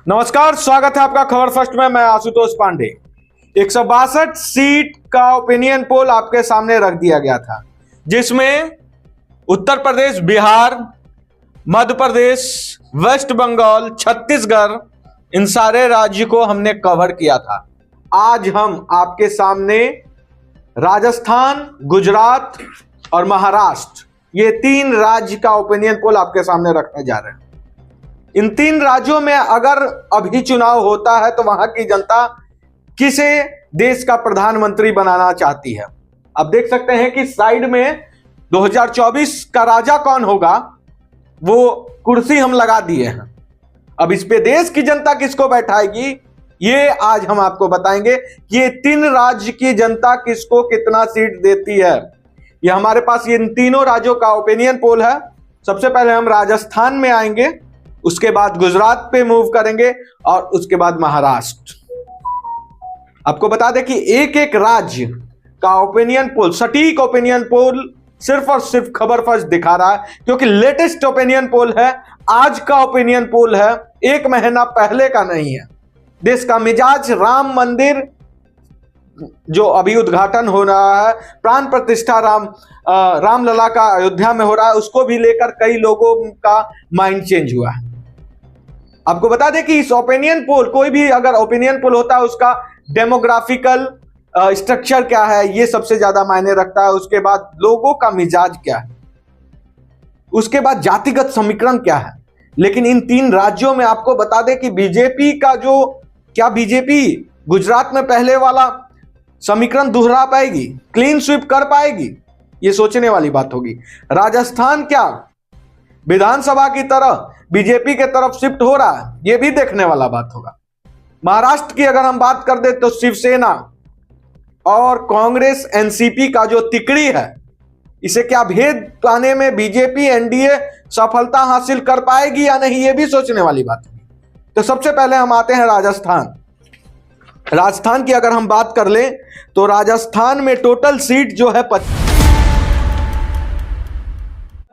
नमस्कार, स्वागत है आपका खबर फर्स्ट में। मैं आशुतोष पांडे। 162 सीट का ओपिनियन पोल आपके सामने रख दिया गया था, जिसमें उत्तर प्रदेश, बिहार, मध्य प्रदेश, वेस्ट बंगाल, छत्तीसगढ़, इन सारे राज्य को हमने कवर किया था। आज हम आपके सामने राजस्थान, गुजरात और महाराष्ट्र, ये 3 राज्य का ओपिनियन पोल आपके सामने रखने जा रहे हैं। इन 3 राज्यों में अगर अभी चुनाव होता है तो वहां की जनता किसे देश का प्रधानमंत्री बनाना चाहती है। अब देख सकते हैं कि साइड में 2024 का राजा कौन होगा, वो कुर्सी हम लगा दिए हैं। अब इस पे देश की जनता किसको बैठाएगी, ये आज हम आपको बताएंगे कि ये 3 राज्य की जनता किसको कितना सीट देती है। ये हमारे पास इन तीनों राज्यों का ओपिनियन पोल है। सबसे पहले हम राजस्थान में आएंगे, उसके बाद गुजरात पे मूव करेंगे और उसके बाद महाराष्ट्र। आपको बता दें कि एक एक राज्य का ओपिनियन पोल, सटीक ओपिनियन पोल सिर्फ और सिर्फ खबर फर्स्ट दिखा रहा है, क्योंकि लेटेस्ट ओपिनियन पोल है, आज का ओपिनियन पोल है, 1 महीना पहले का नहीं है। देश का मिजाज, राम मंदिर जो अभी उद्घाटन हो रहा है, प्राण प्रतिष्ठा रामलला का अयोध्या में हो रहा है, उसको भी लेकर कई लोगों का माइंड चेंज हुआ है। आपको बता दें कि इस ओपिनियन पोल, कोई भी अगर ओपिनियन पोल होता है, उसका डेमोग्राफिकल स्ट्रक्चर क्या है, ये सबसे ज्यादा मायने रखता है। उसके बाद लोगों का मिजाज क्या है, उसके बाद जातिगत समीकरण क्या है। लेकिन इन 3 राज्यों में आपको बता दें कि बीजेपी का क्या बीजेपी गुजरात में पहले वाला समीकरण दोहरा पाएगी, क्लीन स्वीप कर पाएगी, ये सोचने वाली बात होगी। राजस्थान क्या विधानसभा की तरह बीजेपी के तरफ शिफ्ट हो रहा है, ये भी देखने वाला बात होगा। महाराष्ट्र की अगर हम बात कर दे तो शिवसेना और कांग्रेस एनसीपी का जो तिकड़ी है, इसे क्या भेद पाने में बीजेपी एनडीए सफलता हासिल कर पाएगी या नहीं, ये भी सोचने वाली बात है। तो सबसे पहले हम आते हैं राजस्थान की अगर हम बात कर लें तो राजस्थान में टोटल सीट जो है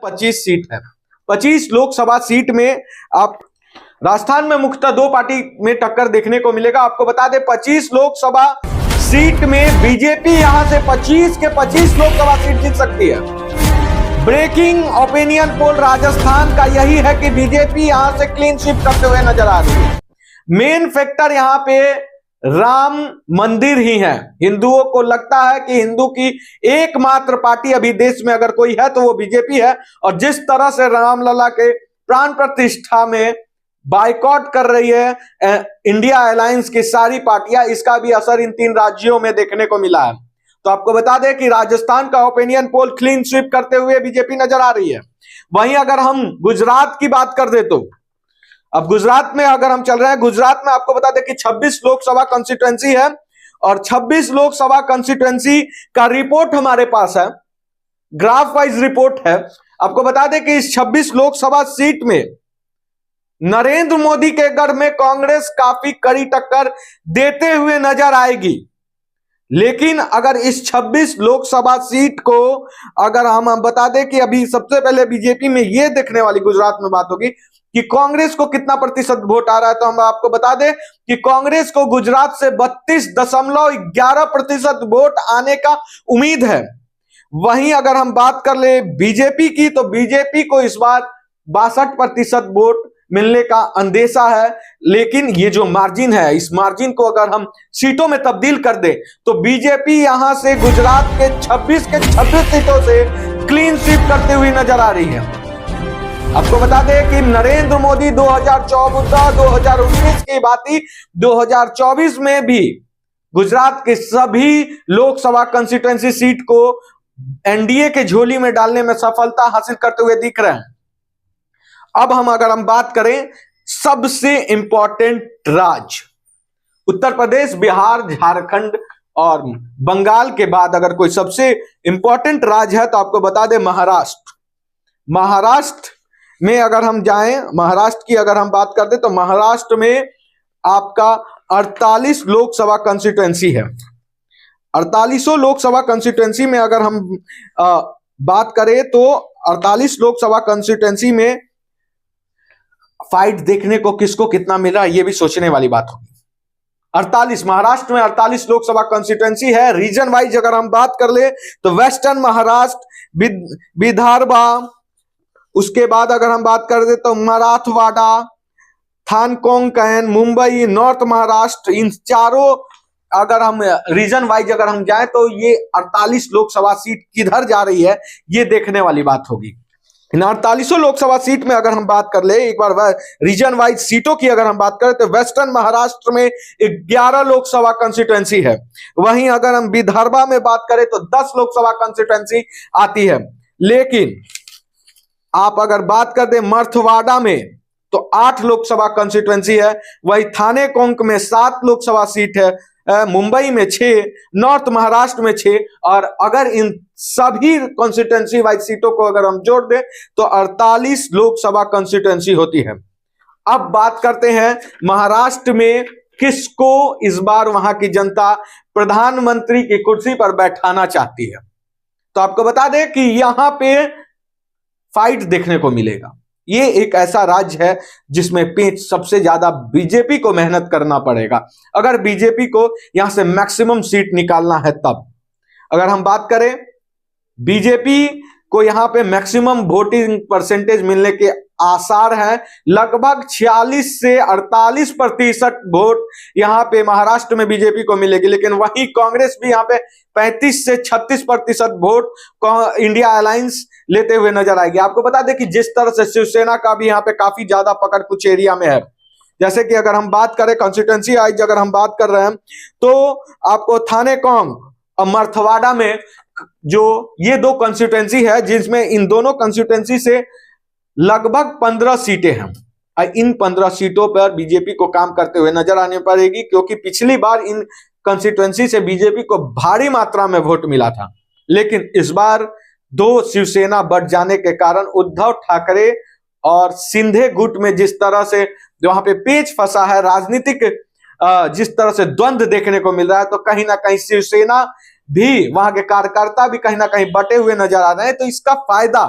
25 सीट है। 25 लोकसभा सीट में आप राजस्थान में मुख्यतः 2 पार्टी में टक्कर देखने को मिलेगा। आपको बता दें 25 लोकसभा सीट में बीजेपी यहां से 25 के 25 लोकसभा सीट जीत सकती है। ब्रेकिंग ओपिनियन पोल राजस्थान का यही है कि बीजेपी यहां से क्लीन स्वीप करते हुए नजर आ रही है। मेन फैक्टर यहां पे राम मंदिर ही है। हिंदुओं को लगता है कि हिंदू की एकमात्र पार्टी अभी देश में अगर कोई है तो वो बीजेपी है, और जिस तरह से रामलला के प्राण प्रतिष्ठा में बायकॉट कर रही है इंडिया अलायंस की सारी पार्टियां, इसका भी असर इन 3 राज्यों में देखने को मिला है। तो आपको बता दें कि राजस्थान का ओपिनियन पोल क्लीन स्वीप करते हुए बीजेपी नजर आ रही है। वहीं अगर हम गुजरात की बात कर दे तो अब गुजरात में अगर हम चल रहे हैं, गुजरात में आपको बता दें कि 26 लोकसभा कॉन्स्टिट्यूएंसी है, और 26 लोकसभा कॉन्स्टिट्यूएंसी का रिपोर्ट हमारे पास है, ग्राफ वाइज रिपोर्ट है। आपको बता दें कि इस 26 लोकसभा सीट में नरेंद्र मोदी के गढ़ में कांग्रेस काफी कड़ी टक्कर देते हुए नजर आएगी। लेकिन अगर इस 26 लोकसभा सीट को अगर हम बता दें कि अभी सबसे पहले बीजेपी में यह देखने वाली गुजरात में बात होगी कि कांग्रेस को कितना प्रतिशत वोट आ रहा है, तो हम आपको बता दें कि कांग्रेस को गुजरात से 32.11% वोट आने का उम्मीद है। वहीं अगर हम बात कर ले बीजेपी की, तो बीजेपी को इस बार 62% वोट मिलने का अंदेशा है। लेकिन ये जो मार्जिन है, इस मार्जिन को अगर हम सीटों में तब्दील कर दें तो बीजेपी यहां से गुजरात के 26 के 26 सीटों से क्लीन स्वीप करते हुए नजर आ रही है। आपको बता दें कि नरेंद्र मोदी 2014-2019 की बात ही 2024 में भी गुजरात के सभी लोकसभा कंस्टिट्यूएंसी सीट को एनडीए के झोली में डालने में सफलता हासिल करते हुए दिख रहे हैं। अब अगर हम बात करें सबसे इंपॉर्टेंट राज्य, उत्तर प्रदेश, बिहार, झारखंड और बंगाल के बाद अगर कोई सबसे इंपॉर्टेंट राज्य है तो आपको बता दें महाराष्ट्र में अगर हम जाएं, महाराष्ट्र की अगर हम बात करते तो महाराष्ट्र में आपका 48 लोकसभा कॉन्स्टिट्यूएंसी है। 48 लोकसभा कॉन्स्टिट्यूएंसी में अगर हम बात करें तो 48 लोकसभा कॉन्स्टिट्यूएंसी में फाइट देखने को किसको कितना मिल रहा है, ये भी सोचने वाली बात होगी। 48 महाराष्ट्र में 48 लोकसभा कॉन्स्टिट्यूएंसी है। रीजन वाइज अगर हम बात कर ले तो वेस्टर्न महाराष्ट्र, विदर्भा, उसके बाद अगर हम बात कर दे तो मराठवाड़ा, थानकोंकण, मुंबई, नॉर्थ महाराष्ट्र, इन चारों अगर हम रीजन वाइज अगर हम जाएं तो ये 48 लोकसभा सीट किधर जा रही है ये देखने वाली बात होगी। इन 48 लोकसभा सीट में अगर हम बात कर ले, एक बार रीजन वाइज सीटों की अगर हम बात करें तो वेस्टर्न महाराष्ट्र में 11 लोकसभा कॉन्स्टिट्यूएंसी है। वहीं अगर हम विदर्भा में बात करें तो 10 लोकसभा कॉन्स्टिट्यूएंसी आती है। लेकिन आप अगर बात कर दे मराठवाड़ा में तो 8 लोकसभा कॉन्स्टिट्यूएंसी है। वही थाने कोंक में 7 लोकसभा सीट है, मुंबई में 6, नॉर्थ महाराष्ट्र में 6, और अगर इन सभी कॉन्स्टिट्यूएंसी वाइज सीटों को अगर हम जोड़ दें तो 48 लोकसभा कॉन्स्टिट्यूएंसी होती है। अब बात करते हैं महाराष्ट्र में किसको इस बार वहां की जनता प्रधानमंत्री की कुर्सी पर बैठाना चाहती है। तो आपको बता दें कि यहां पे फाइट देखने को मिलेगा। ये एक ऐसा राज्य है जिसमें पेच सबसे ज्यादा बीजेपी को मेहनत करना पड़ेगा अगर बीजेपी को यहां से मैक्सिमम सीट निकालना है। तब अगर हम बात करें बीजेपी को यहां पे मैक्सिमम वोटिंग परसेंटेज मिलने के आसार हैं। लगभग 46 से 48% वोट यहां पे महाराष्ट्र में बीजेपी को मिलेगी। लेकिन वही कांग्रेस भी यहां पे 35 से 36% वोट इंडिया अलायंस लेते हुए नजर आएगी। आपको बता दें कि जिस तरह से शिवसेना का भी यहां पे काफी ज्यादा पकड़ कुछ एरिया में है, जैसे कि अगर हम बात करें कॉन्स्टिट्यूएंसी वाइज अगर हम बात कर रहे हैं तो आपको थाने कोंग और मराठवाड़ा में जो ये 2 कॉन्स्टिट्यूएंसी है जिसमें इन दोनों कॉन्स्टिट्यूएंसी से लगभग 15 सीटें हैं। इन 15 सीटों पर बीजेपी को काम करते हुए नजर आने पड़ेगी, क्योंकि पिछली बार इन कॉन्स्टिट्यूएंसी से बीजेपी को भारी मात्रा में वोट मिला था। लेकिन इस बार 2 शिवसेना बढ़ जाने के कारण उद्धव ठाकरे और सिंधे गुट में जिस तरह से वहां पे पेच फंसा है, राजनीतिक जिस तरह से द्वंद्व देखने को मिल रहा है, तो कहीं ना कहीं शिवसेना भी, वहां के कार्यकर्ता भी कहीं ना कहीं बटे हुए नजर आ रहे हैं। तो इसका फायदा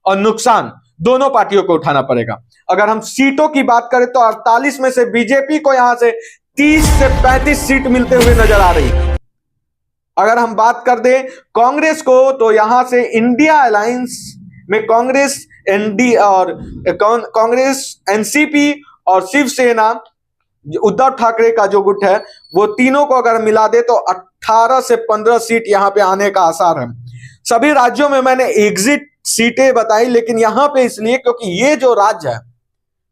और नुकसान दोनों पार्टियों को उठाना पड़ेगा। अगर हम सीटों की बात करें तो 48 में से बीजेपी को यहां से 30 से 35 सीट मिलते हुए नजर आ रही है। अगर हम बात कर दें कांग्रेस को तो यहां से इंडिया अलायंस में कांग्रेस एनसीपी और शिवसेना, उद्धव ठाकरे का जो गुट है, वो तीनों को अगर मिला दे तो 18 से 15 सीट यहां पे आने का आसार है। सभी राज्यों में मैंने एग्जिट सीटें बताई, लेकिन यहां पे इसलिए क्योंकि ये जो राज्य है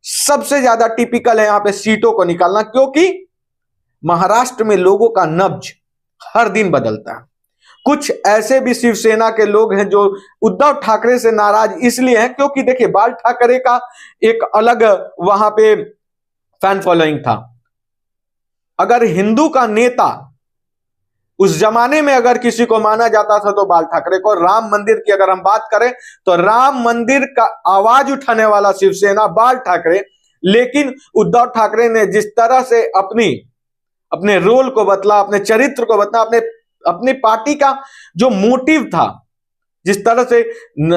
सबसे ज्यादा टिपिकल है यहां पे सीटों को निकालना, क्योंकि महाराष्ट्र में लोगों का नब्ज हर दिन बदलता है। कुछ ऐसे भी शिवसेना के लोग हैं जो उद्धव ठाकरे से नाराज इसलिए हैं क्योंकि देखिए बाल ठाकरे का एक अलग वहां पे फैन फॉलोइंग था। अगर हिंदू का नेता उस जमाने में अगर किसी को माना जाता था तो बाल ठाकरे को। राम मंदिर की अगर हम बात करें तो राम मंदिर का आवाज उठाने वाला शिवसेना बाल ठाकरे। लेकिन उद्धव ठाकरे ने जिस तरह से अपने रोल को बदला, अपने चरित्र को बदला, अपनी पार्टी का जो मोटिव था, जिस तरह से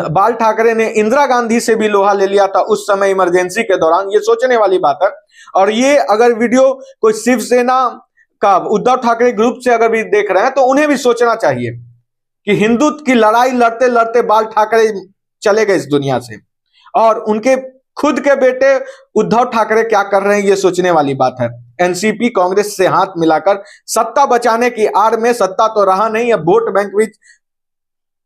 बाल ठाकरे ने इंदिरा गांधी से भी लोहा ले लिया था उस समय इमरजेंसी के दौरान, ये सोचने वाली बात है। और ये अगर वीडियो कोई शिवसेना का उद्धव ठाकरे ग्रुप से अगर भी देख रहे हैं तो उन्हें भी सोचना चाहिए कि हिंदुत्व की लड़ाई लड़ते लड़ते बाल ठाकरे चले गए इस दुनिया से, और उनके खुद के बेटे उद्धव ठाकरे क्या कर रहे हैं ये सोचने वाली बात है। एनसीपी कांग्रेस से हाथ मिलाकर सत्ता बचाने की आड़ में, सत्ता तो रहा नहीं, अब वोट बैंक भी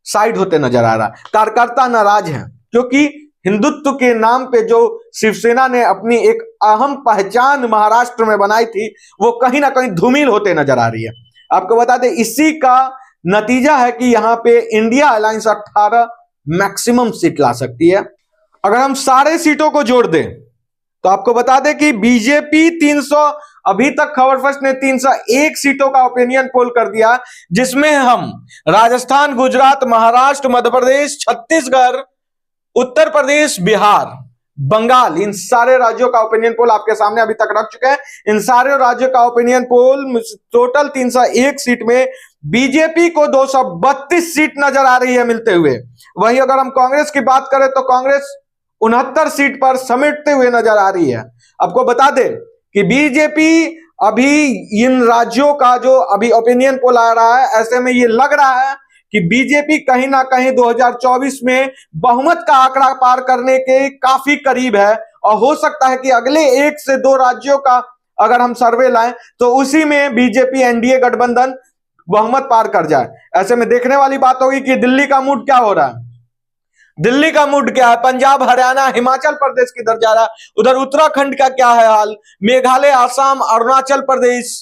साइड होते नजर आ रहा है। कार्यकर्ता नाराज हैं क्योंकि हिंदुत्व के नाम पे जो शिवसेना ने अपनी एक अहम पहचान महाराष्ट्र में बनाई थी वो कहीं ना कहीं धूमिल होते नजर आ रही है। आपको बता दें इसी का नतीजा है कि यहां पे इंडिया अलायंस 18 मैक्सिमम सीट ला सकती है। अगर हम सारे सीटों को जोड़ दें तो आपको बता दें कि बीजेपी 300, अभी तक खबर फर्स्ट ने 301 सीटों का ओपिनियन पोल कर दिया, जिसमें हम राजस्थान, गुजरात, महाराष्ट्र, मध्य प्रदेश, छत्तीसगढ़, उत्तर प्रदेश, बिहार, बंगाल, इन सारे राज्यों का ओपिनियन पोल आपके सामने अभी तक रख चुके हैं। इन सारे राज्यों का ओपिनियन पोल टोटल 301 सीट में बीजेपी को 232 सीट नजर आ रही है मिलते हुए। वहीं अगर हम कांग्रेस की बात करें तो कांग्रेस 69 सीट पर समेटते हुए नजर आ रही है। आपको बता दें कि बीजेपी अभी इन राज्यों का जो अभी ओपिनियन पोल आ रहा है, ऐसे में ये लग रहा है कि बीजेपी कहीं ना कहीं 2024 में बहुमत का आंकड़ा पार करने के काफी करीब है, और हो सकता है कि अगले 1 से 2 राज्यों का अगर हम सर्वे लाएं तो उसी में बीजेपी एनडीए गठबंधन बहुमत पार कर जाए। ऐसे में देखने वाली बात होगी कि दिल्ली का मूड क्या हो रहा है। दिल्ली का मूड क्या है, पंजाब, हरियाणा, हिमाचल प्रदेश किधर जा रहा है, उधर उत्तराखंड का क्या है हाल, मेघालय, असम, अरुणाचल प्रदेश,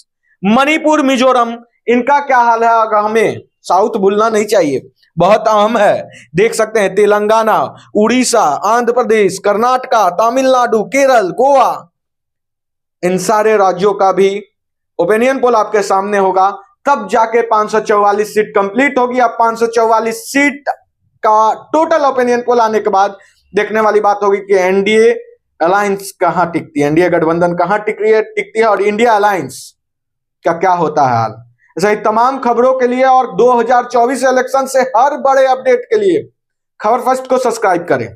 मणिपुर, मिजोरम, इनका क्या हाल है। अगर हमें साउथ भूलना नहीं चाहिए, बहुत अहम है। देख सकते हैं तेलंगाना, उड़ीसा, आंध्र प्रदेश, कर्नाटका, तमिलनाडु, केरल, गोवा, इन सारे राज्यों का भी ओपिनियन पोल आपके सामने होगा, तब जाके 544 सीट कंप्लीट होगी। अब 544 सीट का टोटल ओपिनियन पोल आने के बाद देखने वाली बात होगी कि एनडीए अलायंस कहां टिकती है, एनडीए गठबंधन कहां टिकती है और इंडिया अलायंस का क्या होता है हाल। ऐसा ही तमाम खबरों के लिए और 2024 इलेक्शन से हर बड़े अपडेट के लिए खबर फर्स्ट को सब्सक्राइब करें।